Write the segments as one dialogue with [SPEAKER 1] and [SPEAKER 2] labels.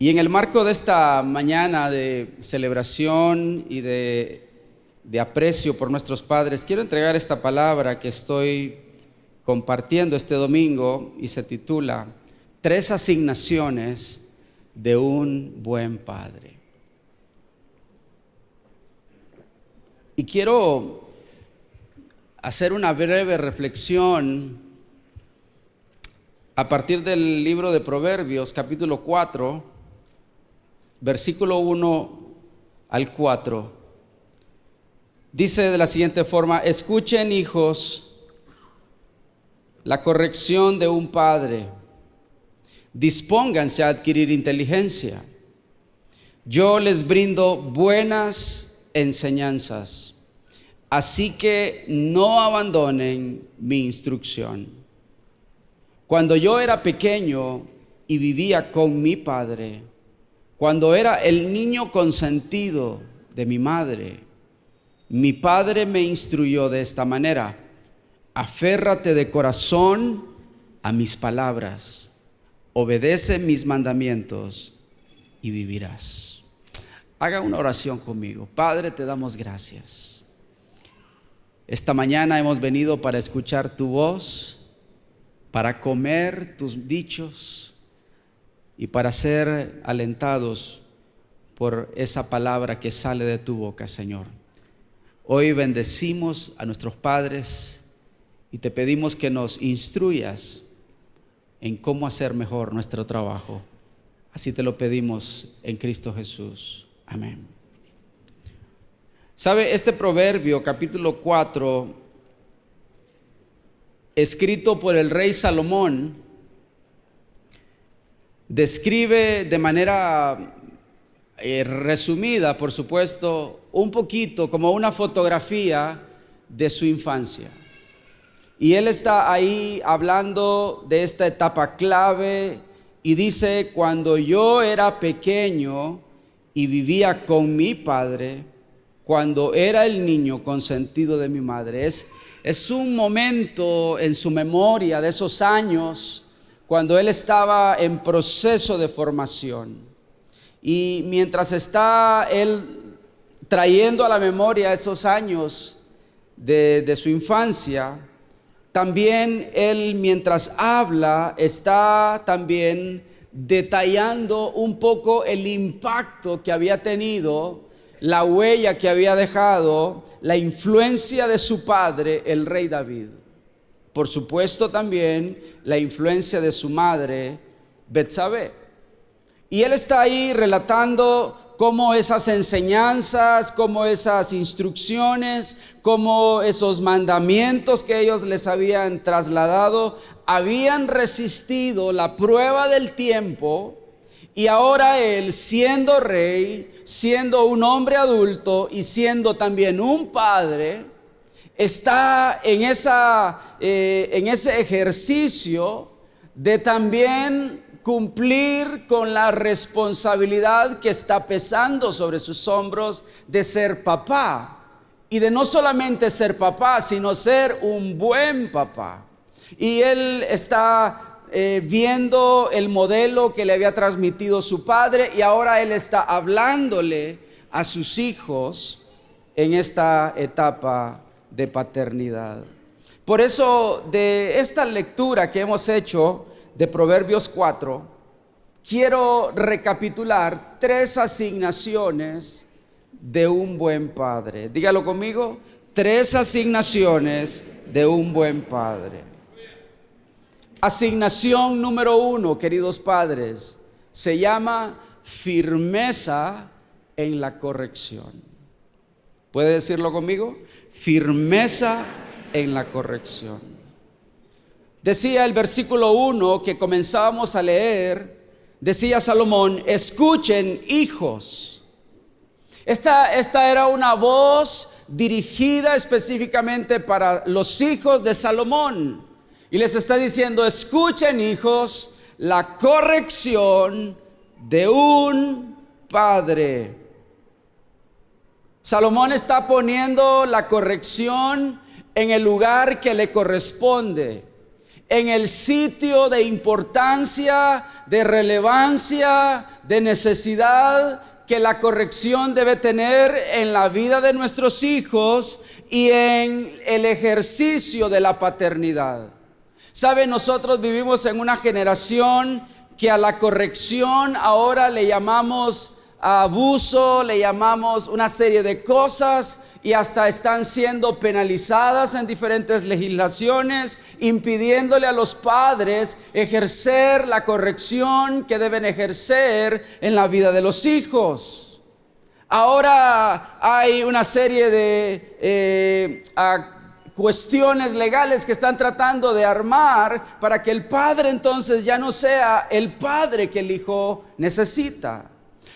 [SPEAKER 1] Y en el marco de esta mañana de celebración y de aprecio por nuestros padres, quiero entregar esta palabra que estoy compartiendo este domingo y se titula 3 asignaciones de un buen padre. Y quiero hacer una breve reflexión a partir del libro de Proverbios, capítulo 4, versículo 1 al 4. Dice de la siguiente forma: escuchen, hijos, la corrección de un padre. Dispónganse a adquirir inteligencia. Yo les brindo buenas enseñanzas, así que no abandonen mi instrucción. Cuando yo era pequeño y vivía con mi padre, cuando era el niño consentido de mi madre, mi padre me instruyó de esta manera: aférrate de corazón a mis palabras, obedece mis mandamientos y vivirás. Haga una oración conmigo. Padre, te damos gracias. Esta mañana hemos venido para escuchar tu voz, para comer tus dichos y para ser alentados por esa palabra que sale de tu boca, Señor. Hoy bendecimos a nuestros padres y te pedimos que nos instruyas en cómo hacer mejor nuestro trabajo. Así te lo pedimos en Cristo Jesús. Amén. ¿Sabe? Este proverbio, capítulo 4, escrito por el rey Salomón, describe de manera resumida, por supuesto, un poquito como una fotografía de su infancia. Y él está ahí hablando de esta etapa clave y dice: cuando yo era pequeño y vivía con mi padre, cuando era el niño consentido de mi madre. Es un momento en su memoria de esos años cuando él estaba en proceso de formación. Y mientras está él trayendo a la memoria esos años de su infancia, también él, mientras habla, está también detallando un poco el impacto que había tenido, la huella que había dejado, la influencia de su padre, el rey David. Por supuesto también la influencia de su madre, Betsabé. Y él está ahí relatando cómo esas enseñanzas, cómo esas instrucciones, cómo esos mandamientos que ellos les habían trasladado habían resistido la prueba del tiempo. Y ahora él, siendo rey, siendo un hombre adulto y siendo también un padre, está en ese ejercicio de también cumplir con la responsabilidad que está pesando sobre sus hombros de ser papá. Y de no solamente ser papá, sino ser un buen papá. Y él está viendo el modelo que le había transmitido su padre, y ahora él está hablándole a sus hijos en esta etapa de paternidad. Por eso, de esta lectura que hemos hecho de Proverbios 4, quiero recapitular 3 asignaciones de un buen padre. Dígalo conmigo: 3 asignaciones de un buen padre. Asignación número 1, queridos padres, se llama firmeza en la corrección. ¿Puede decirlo conmigo? Firmeza en la corrección. Decía el versículo 1 que comenzábamos a leer, decía Salomón: escuchen, hijos. Esta era una voz dirigida específicamente para los hijos de Salomón. Y les está diciendo: escuchen, hijos, la corrección de un padre. Salomón está poniendo la corrección en el lugar que le corresponde. en el sitio de importancia, de relevancia, de necesidad que la corrección debe tener en la vida de nuestros hijos y en el ejercicio de la paternidad. ¿Sabe? Nosotros vivimos en una generación que a la corrección ahora le llamamos abuso, le llamamos una serie de cosas, y hasta están siendo penalizadas en diferentes legislaciones, impidiéndole a los padres ejercer la corrección que deben ejercer en la vida de los hijos. Ahora hay una serie de cuestiones legales que están tratando de armar para que el padre entonces ya no sea el padre que el hijo necesita.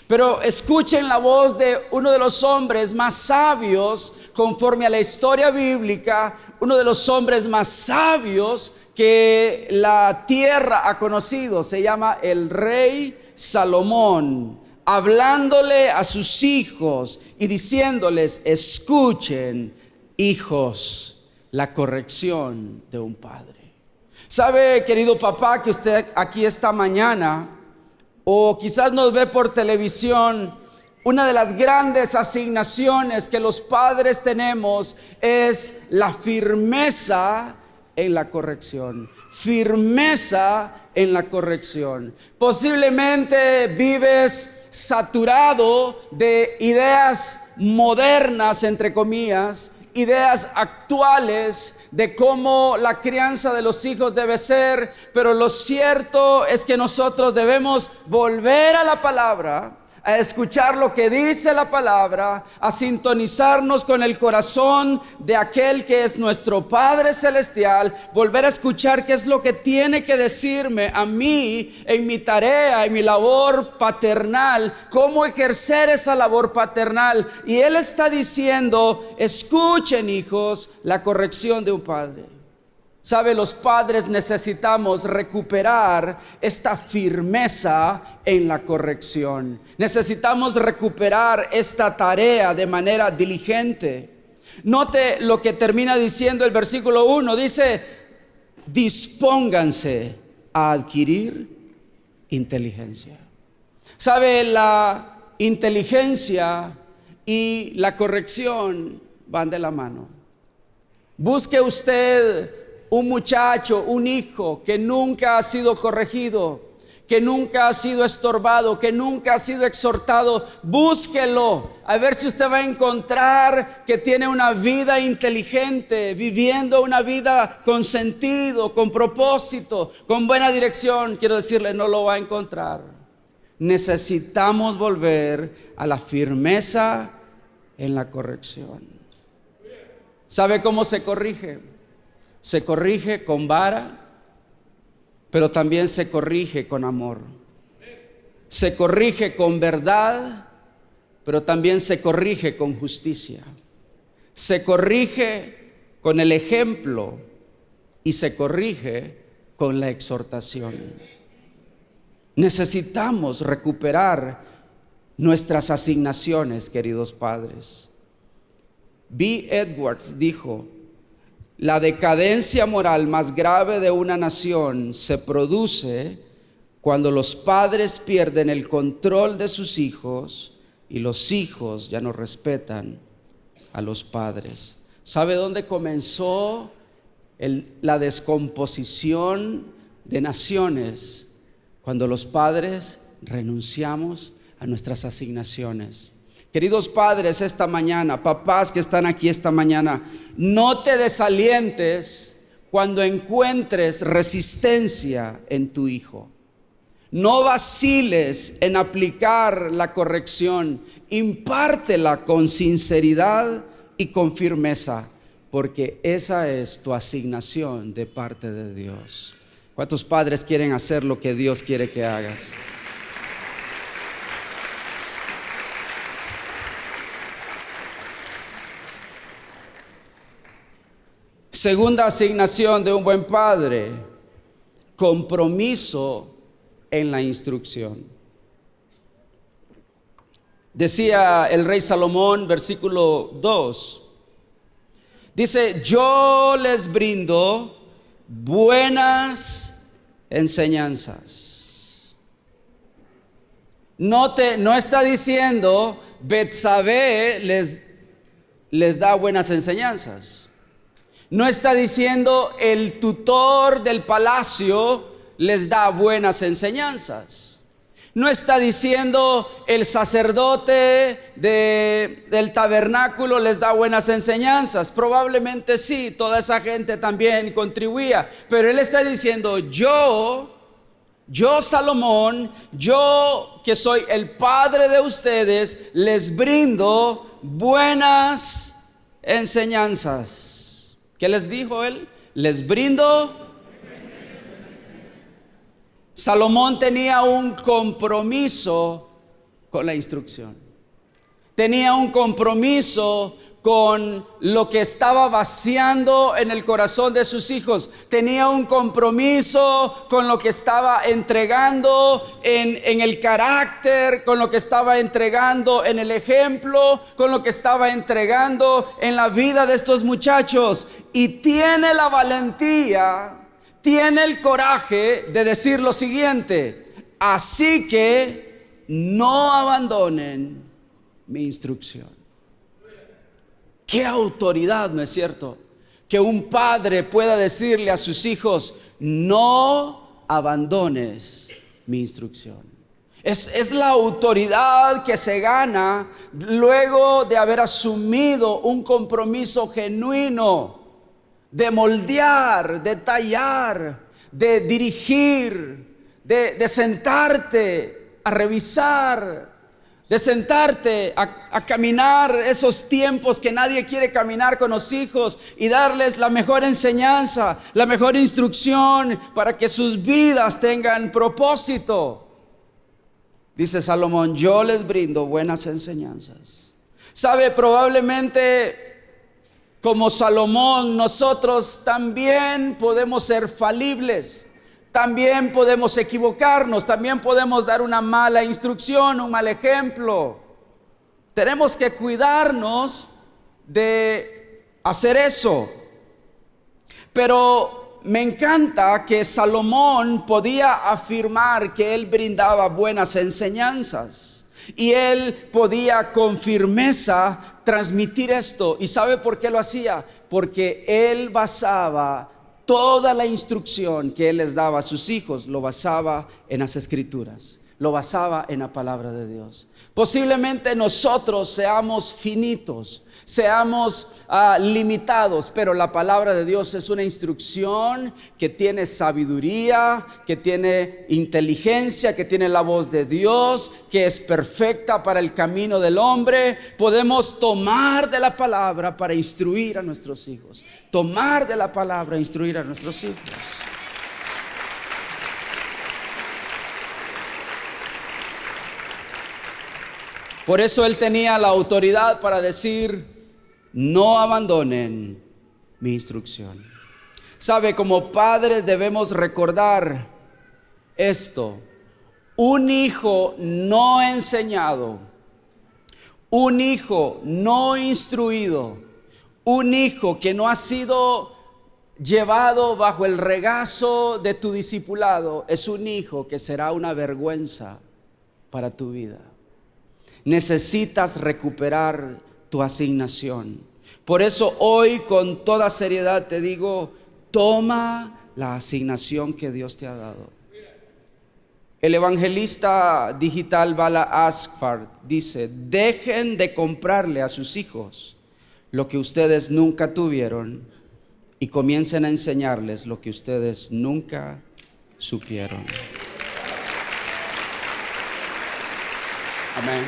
[SPEAKER 1] Pero escuchen la voz de uno de los hombres más sabios conforme a la historia bíblica, uno de los hombres más sabios que la tierra ha conocido. Se llama el rey Salomón, hablándole a sus hijos y diciéndoles: escuchen, hijos, la corrección de un padre. ¿Sabe, querido papá, que usted aquí esta mañana, o quizás nos ve por televisión, una de las grandes asignaciones que los padres tenemos es la firmeza en la corrección? Firmeza en la corrección. Posiblemente vives saturado de ideas modernas, entre comillas, ideas actuales de cómo la crianza de los hijos debe ser, pero lo cierto es que nosotros debemos volver a la palabra, a escuchar lo que dice la palabra, a sintonizarnos con el corazón de aquel que es nuestro Padre Celestial, volver a escuchar qué es lo que tiene que decirme a mí en mi tarea, en mi labor paternal, cómo ejercer esa labor paternal. Y Él está diciendo: escuchen, hijos, la corrección de un padre. ¿Sabe? Los padres necesitamos recuperar esta firmeza en la corrección. Necesitamos recuperar esta tarea de manera diligente. Note lo que termina diciendo el versículo 1. Dice: dispónganse a adquirir inteligencia. ¿Sabe? La inteligencia y la corrección van de la mano. Busque usted un muchacho, un hijo que nunca ha sido corregido, que nunca ha sido estorbado, que nunca ha sido exhortado. Búsquelo, a ver si usted va a encontrar que tiene una vida inteligente, viviendo una vida con sentido, con propósito, con buena dirección. Quiero decirle, no lo va a encontrar. Necesitamos volver a la firmeza en la corrección. ¿Sabe cómo se corrige? Se corrige con vara, pero también se corrige con amor. Se corrige con verdad, pero también se corrige con justicia. Se corrige con el ejemplo y se corrige con la exhortación. Necesitamos recuperar nuestras asignaciones, queridos padres. B. Edwards dijo: la decadencia moral más grave de una nación se produce cuando los padres pierden el control de sus hijos y los hijos ya no respetan a los padres. ¿Sabe dónde comenzó la descomposición de naciones? Cuando los padres renunciamos a nuestras asignaciones. Queridos padres, esta mañana, papás que están aquí esta mañana, no te desalientes cuando encuentres resistencia en tu hijo. No vaciles en aplicar la corrección, impártela con sinceridad y con firmeza, porque esa es tu asignación de parte de Dios. ¿Cuántos padres quieren hacer lo que Dios quiere que hagas? Segunda asignación de un buen padre: compromiso en la instrucción. Decía el rey Salomón, versículo 2, dice: yo les brindo buenas enseñanzas. No está diciendo Betsabé les da buenas enseñanzas. No está diciendo el tutor del palacio les da buenas enseñanzas. No está diciendo el sacerdote del tabernáculo les da buenas enseñanzas. Probablemente sí, toda esa gente también contribuía. Pero él está diciendo, yo Salomón, yo que soy el padre de ustedes, les brindo buenas enseñanzas. ¿Qué les dijo él? Les brindo. Salomón tenía un compromiso con la instrucción. Tenía un compromiso con lo que estaba vaciando en el corazón de sus hijos. Tenía un compromiso con lo que estaba entregando en el carácter, con lo que estaba entregando en el ejemplo, con lo que estaba entregando en la vida de estos muchachos. Y tiene la valentía, tiene el coraje de decir lo siguiente: así que no abandonen mi instrucción. Qué autoridad, ¿no es cierto? Que un padre pueda decirle a sus hijos: no abandones mi instrucción. Es la autoridad que se gana luego de haber asumido un compromiso genuino de moldear, de tallar, de dirigir, de sentarte a revisar, de sentarte a caminar esos tiempos que nadie quiere caminar con los hijos y darles la mejor enseñanza, la mejor instrucción para que sus vidas tengan propósito. Dice Salomón: yo les brindo buenas enseñanzas. Sabe, probablemente como Salomón, nosotros también podemos ser falibles, también podemos equivocarnos, también podemos dar una mala instrucción, un mal ejemplo. Tenemos que cuidarnos de hacer eso. Pero me encanta que Salomón podía afirmar que él brindaba buenas enseñanzas. Y él podía con firmeza transmitir esto. ¿Y sabe por qué lo hacía? Porque él basaba toda la instrucción que él les daba a sus hijos, lo basaba en las escrituras, lo basaba en la palabra de Dios. Posiblemente nosotros seamos finitos, seamos limitados, pero la palabra de Dios es una instrucción que tiene sabiduría, que tiene inteligencia, que tiene la voz de Dios, que es perfecta para el camino del hombre. Podemos tomar de la palabra para instruir a nuestros hijos, tomar de la palabra e instruir a nuestros hijos. Por eso él tenía la autoridad para decir: no abandonen mi instrucción. Sabe, como padres debemos recordar esto: un hijo no enseñado, un hijo no instruido, un hijo que no ha sido llevado bajo el regazo de tu discipulado, es un hijo que será una vergüenza para tu vida. Necesitas recuperar tu asignación. Por eso hoy con toda seriedad te digo: toma la asignación que Dios te ha dado. El evangelista digital Bala Asghar dice: dejen de comprarle a sus hijos lo que ustedes nunca tuvieron y comiencen a enseñarles lo que ustedes nunca supieron. Amén.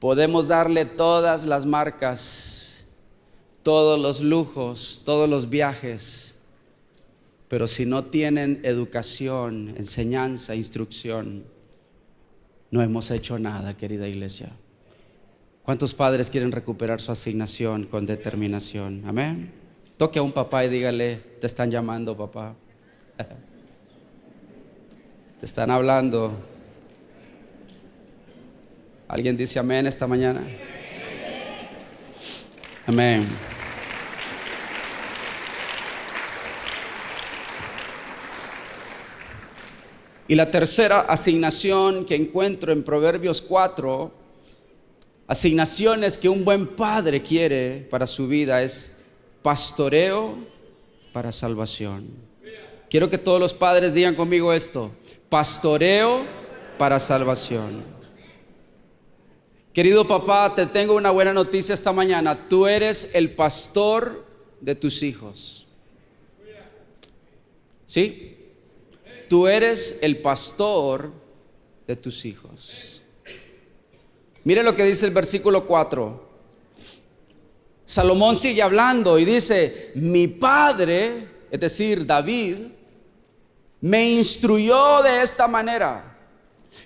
[SPEAKER 1] Podemos darle todas las marcas, todos los lujos, todos los viajes, pero si no tienen educación, enseñanza, instrucción, no hemos hecho nada, querida iglesia. ¿Cuántos padres quieren recuperar su asignación con determinación? Amén. Toque a un papá y dígale: te están llamando, papá. Te están hablando. ¿Alguien dice amén esta mañana? Amén. Y la tercera asignación que encuentro en Proverbios 4, asignaciones que un buen padre quiere para su vida, es pastoreo para salvación. Quiero que todos los padres digan conmigo esto: pastoreo para salvación. Querido papá, te tengo una buena noticia esta mañana. Tú eres el pastor de tus hijos. ¿Sí? Tú eres el pastor de tus hijos. Mire lo que dice el versículo 4. Salomón sigue hablando y dice: mi padre, es decir, David, me instruyó de esta manera.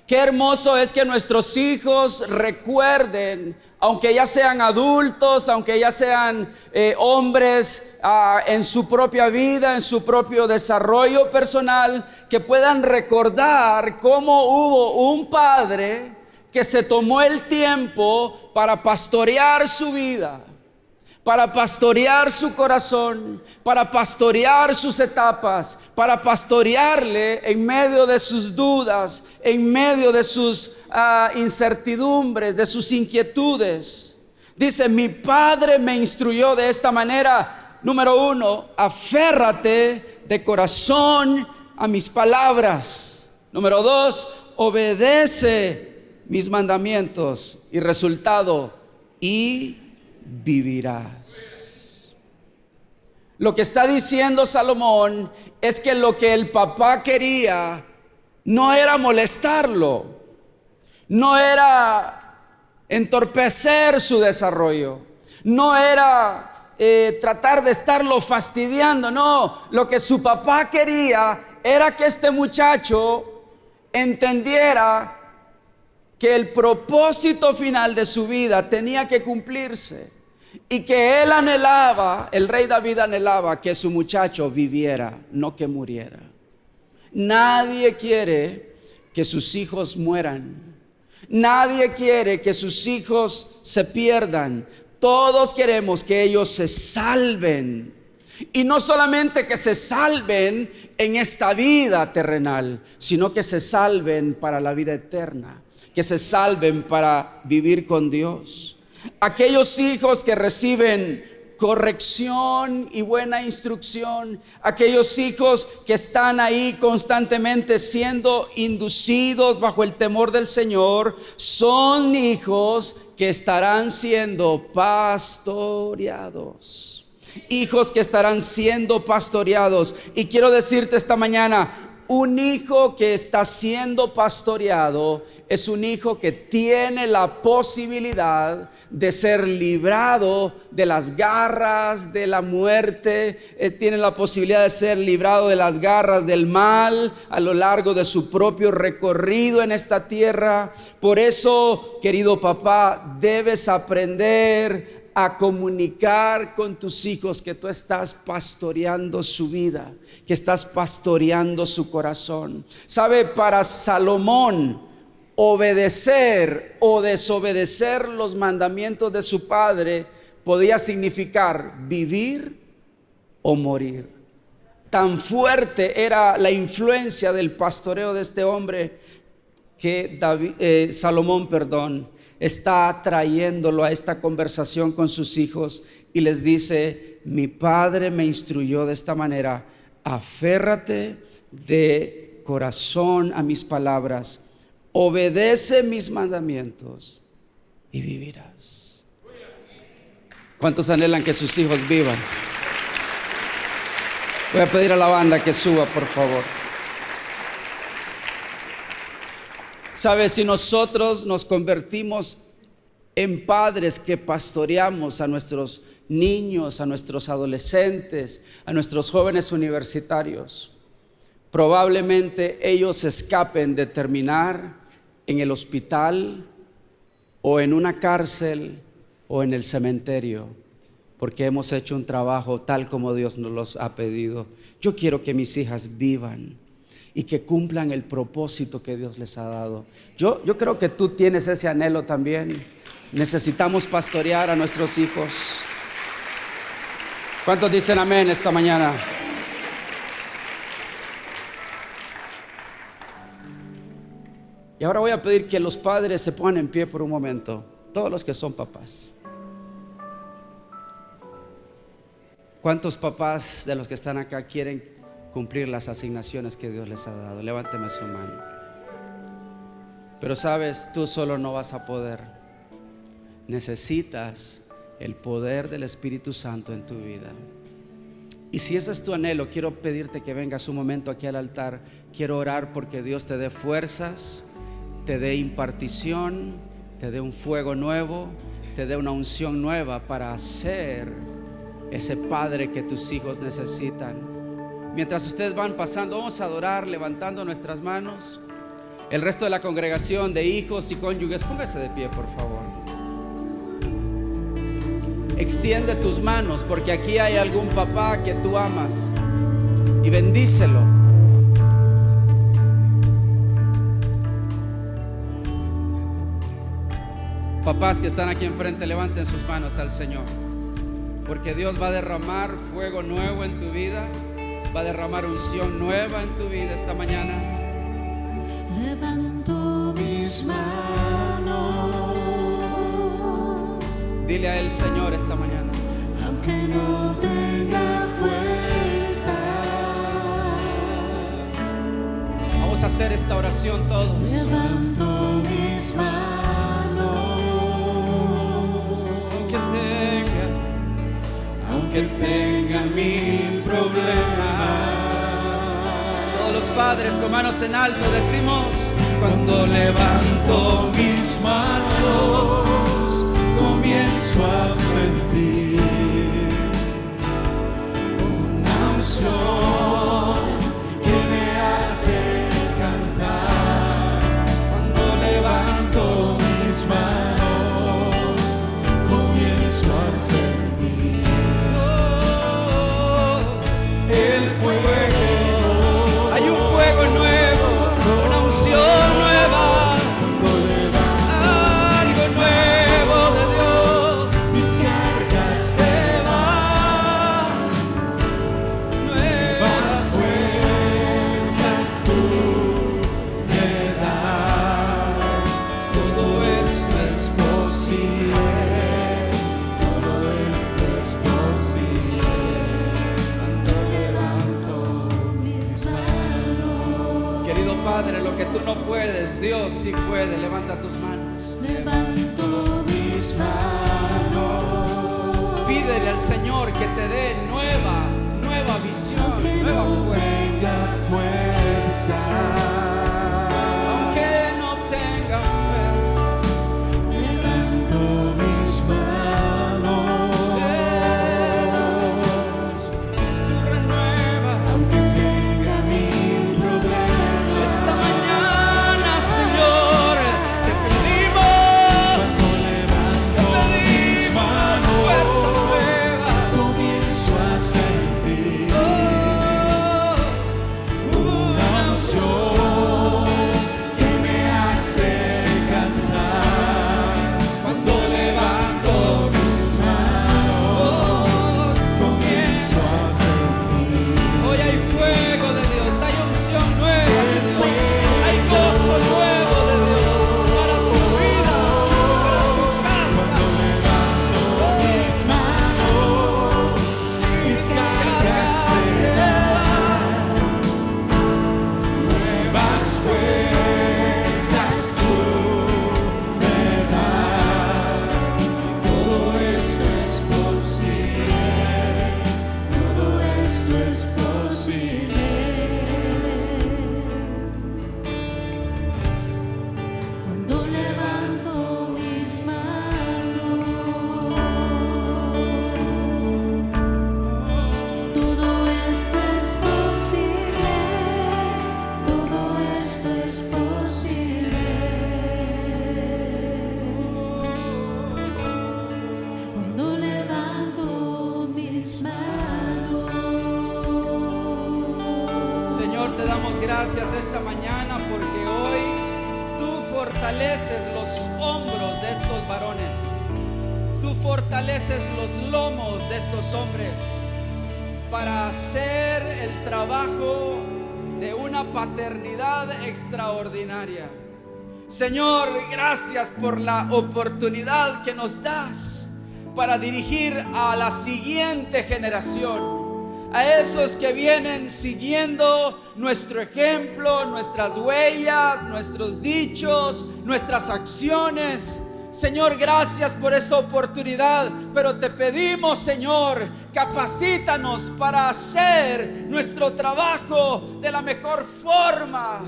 [SPEAKER 1] Qué hermoso es que nuestros hijos recuerden, aunque ya sean adultos, aunque ya sean hombres en su propia vida, en su propio desarrollo personal, que puedan recordar cómo hubo un padre que se tomó el tiempo para pastorear su vida, para pastorear su corazón, para pastorear sus etapas, para pastorearle en medio de sus dudas, en medio de sus incertidumbres, de sus inquietudes. Dice: mi padre me instruyó de esta manera. Número 1, aférrate de corazón a mis palabras. Número 2, obedece mis mandamientos. Y resultado, y vivirás. Lo que está diciendo Salomón es que lo que el papá quería no era molestarlo, no era entorpecer su desarrollo, no era tratar de estarlo fastidiando. No, lo que su papá quería era que este muchacho entendiera que el propósito final de su vida tenía que cumplirse, y que él anhelaba, el rey David anhelaba que su muchacho viviera, no que muriera. Nadie quiere que sus hijos mueran. Nadie quiere que sus hijos se pierdan. Todos queremos que ellos se salven. Y no solamente que se salven en esta vida terrenal, sino que se salven para la vida eterna, que se salven para vivir con Dios. Aquellos hijos que reciben corrección y buena instrucción, aquellos hijos que están ahí constantemente siendo inducidos bajo el temor del Señor, son hijos que estarán siendo pastoreados. Hijos que estarán siendo pastoreados. Y quiero decirte esta mañana: un hijo que está siendo pastoreado es un hijo que tiene la posibilidad de ser librado de las garras de la muerte, tiene la posibilidad de ser librado de las garras del mal a lo largo de su propio recorrido en esta tierra. Por eso, querido papá, debes aprender a comunicar con tus hijos que tú estás pastoreando su vida, que estás pastoreando su corazón. ¿Sabe? Para Salomón, obedecer o desobedecer los mandamientos de su padre podía significar vivir o morir. Tan fuerte era la influencia del pastoreo de este hombre que Salomón está trayéndolo a esta conversación con sus hijos y les dice: mi padre me instruyó de esta manera, aférrate de corazón a mis palabras, obedece mis mandamientos y vivirás. ¿Cuántos anhelan que sus hijos vivan? Voy a pedir a la banda que suba, por favor. ¿Sabes? Si nosotros nos convertimos en padres que pastoreamos a nuestros niños, a nuestros adolescentes, a nuestros jóvenes universitarios, probablemente ellos escapen de terminar en el hospital o en una cárcel o en el cementerio, porque hemos hecho un trabajo tal como Dios nos los ha pedido. Yo quiero que mis hijas vivan y que cumplan el propósito que Dios les ha dado. Yo creo que tú tienes ese anhelo también. Necesitamos pastorear a nuestros hijos. ¿Cuántos dicen amén esta mañana? Y ahora voy a pedir que los padres se pongan en pie por un momento, todos los que son papás. ¿Cuántos papás de los que están acá quieren cumplir las asignaciones que Dios les ha dado? Levánteme su mano. Pero sabes, tú solo no vas a poder. Necesitas el poder del Espíritu Santo en tu vida. Y si ese es tu anhelo, quiero pedirte que vengas un momento aquí al altar. Quiero orar porque Dios te dé fuerzas, te dé impartición, te dé un fuego nuevo, te dé una unción nueva para ser ese padre que tus hijos necesitan. Mientras ustedes van pasando, vamos a adorar levantando nuestras manos. El resto de la congregación de hijos y cónyuges, póngase de pie, por favor. Extiende tus manos, porque aquí hay algún papá que tú amas, y bendícelo. Papás que están aquí enfrente, levanten sus manos al Señor, porque Dios va a derramar fuego nuevo en tu vida, va a derramar unción nueva en tu vida esta mañana.
[SPEAKER 2] Levanto mis manos.
[SPEAKER 1] Dile a Él, Señor, esta mañana.
[SPEAKER 2] Aunque no tenga fuerzas,
[SPEAKER 1] vamos a hacer esta oración todos.
[SPEAKER 2] levanto mis manos.
[SPEAKER 1] Aunque tenga mil problemas. Todos los padres con manos en alto decimos: cuando levanto mis manos, comienzo a sentir una unción que me hace cantar. Cuando levanto mis manos, comienzo a sentir el fuego. Hay un fuego nuevo, una unción nueva, algo nuevo de Dios.
[SPEAKER 2] Mis cargas
[SPEAKER 1] Se van, nuevas
[SPEAKER 2] fuerzas tú me das.
[SPEAKER 1] Todo esto es posible.
[SPEAKER 2] Todo esto es posible cuando levanto mis manos.
[SPEAKER 1] Querido Padre, lo que tú no puedes, Dios sí puede. Levanta tus manos.
[SPEAKER 2] Levanto mis manos.
[SPEAKER 1] Pídele al Señor que te dé nueva visión,
[SPEAKER 2] Aunque
[SPEAKER 1] nueva
[SPEAKER 2] no
[SPEAKER 1] fuerza.
[SPEAKER 2] tenga fuerza,
[SPEAKER 1] Aunque no tenga fuerza,
[SPEAKER 2] levanto mis manos.
[SPEAKER 1] tú renuevas.
[SPEAKER 2] Aunque tenga mil problemas,
[SPEAKER 1] Esta mañana, Señor, te pedimos
[SPEAKER 2] cuando levanto mis manos,
[SPEAKER 1] fuerzas nuevas.
[SPEAKER 2] comienzo a sentir una unción que me hace cantar. Cuando levanto mis manos, comienzo a sentir
[SPEAKER 1] Hoy hay fuego de Dios, hay unción nueva de Dios, hay gozo nuevo de Dios para tu vida, para tu casa.
[SPEAKER 2] mis manos, mis cargas se van, nuevas fuerzas tú me das. Todo esto es posible, todo esto es posible cuando levanto mis manos. Todo esto es posible, todo esto es posible cuando levanto mis manos.
[SPEAKER 1] Señor, te damos gracias esta mañana porque hoy tú fortaleces los hombros de estos varones, tú fortaleces los lomos de estos hombres. para hacer el trabajo de una paternidad extraordinaria. Señor, gracias por la oportunidad que nos das para dirigir a la siguiente generación, a esos que vienen siguiendo nuestro ejemplo, nuestras huellas, nuestros dichos, nuestras acciones. Señor, gracias por esa oportunidad, pero te pedimos, Señor, capacítanos para hacer nuestro trabajo de la mejor forma,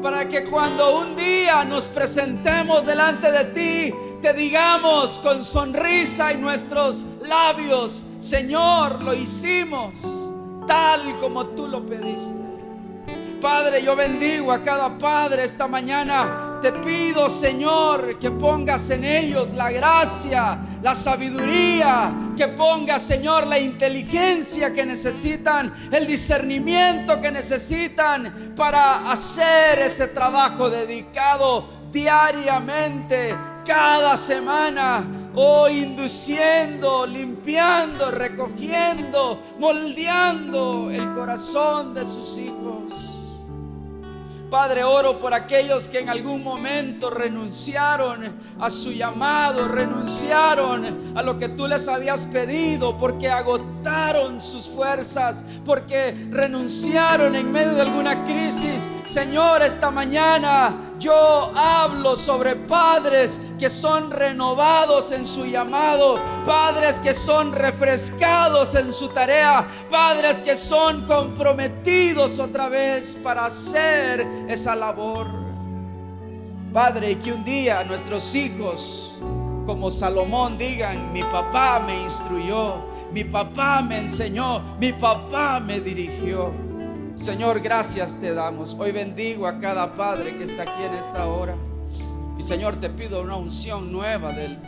[SPEAKER 1] para que cuando un día nos presentemos delante de ti, te digamos con sonrisa en nuestros labios: Señor, lo hicimos tal como tú lo pediste. Padre, yo bendigo a cada padre esta mañana. Te pido, Señor, que pongas en ellos la gracia, la sabiduría, que pongas, Señor, la inteligencia que necesitan, el discernimiento que necesitan para hacer ese trabajo dedicado diariamente, cada semana. Oh, induciendo, limpiando, recogiendo, moldeando el corazón de sus hijos. Padre, oro por aquellos que en algún momento renunciaron a su llamado, renunciaron a lo que tú les habías pedido, porque agotaron sus fuerzas, porque renunciaron en medio de alguna crisis. Señor, esta mañana yo hablo sobre padres que son renovados en su llamado, padres que son refrescados en su tarea, padres que son comprometidos otra vez para hacer esa labor. Padre, y que un día nuestros hijos, como Salomón, digan: mi papá me instruyó, mi papá me enseñó, mi papá me dirigió. Señor, gracias te damos. Hoy bendigo a cada padre que está aquí en esta hora. Y Señor, te pido una unción nueva del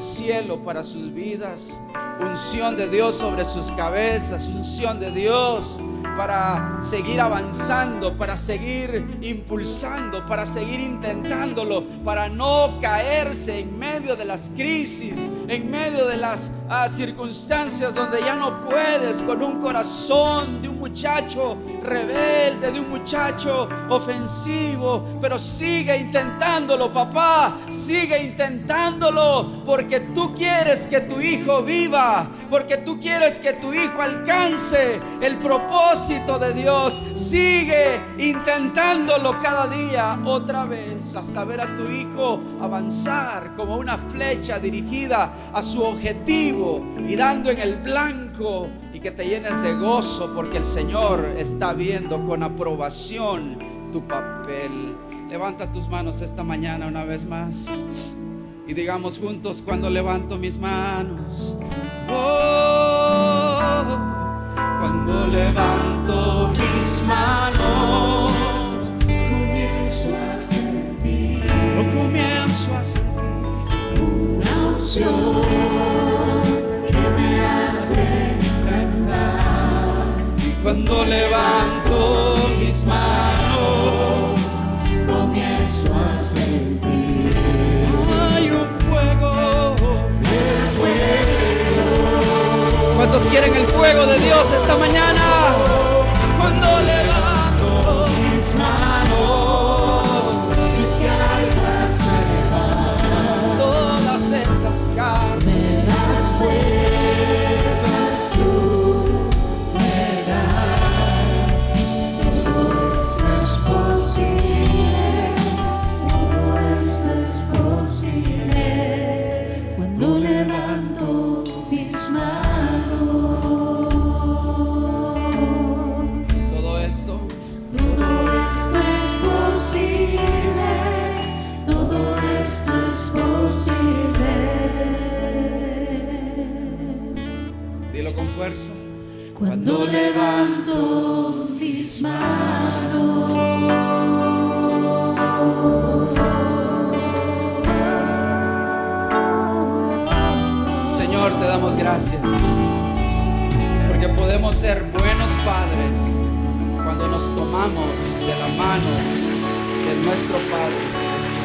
[SPEAKER 1] cielo para sus vidas, unción de Dios sobre sus cabezas, unción de Dios para seguir avanzando, para seguir impulsando, para seguir intentándolo, para no caerse en medio de las crisis, en medio de las circunstancias donde ya no puedes, con un corazón de un muchacho rebelde, de un muchacho ofensivo. Pero sigue intentándolo, papá, sigue intentándolo, porque tú quieres que tu hijo viva, porque tú quieres que tu hijo alcance el propósito de Dios. Sigue intentándolo cada día otra vez, hasta ver a tu hijo avanzar como una flecha dirigida a su objetivo y dando en el blanco, y que te llenes de gozo porque el Señor está viendo con aprobación tu papel. Levanta tus manos esta mañana una vez más y digamos juntos: cuando levanto mis manos, oh, cuando levanto mis manos, comienzo a sentir una unción que me hace cantar. Cuando levanto mis manos, comienzo a sentir un fuego. ¿Cuántos quieren el fuego de Dios esta mañana? Cuando levanto mis manos, mis cargas se levantan, todas esas cargas, las fuerzas tú me das. Todo esto es posible, todo esto es posible cuando levanto mis manos. Dilo con fuerza. Cuando levanto mis manos. Señor, te damos gracias porque podemos ser buenos padres cuando nos tomamos de la mano de nuestro Padre Celestial.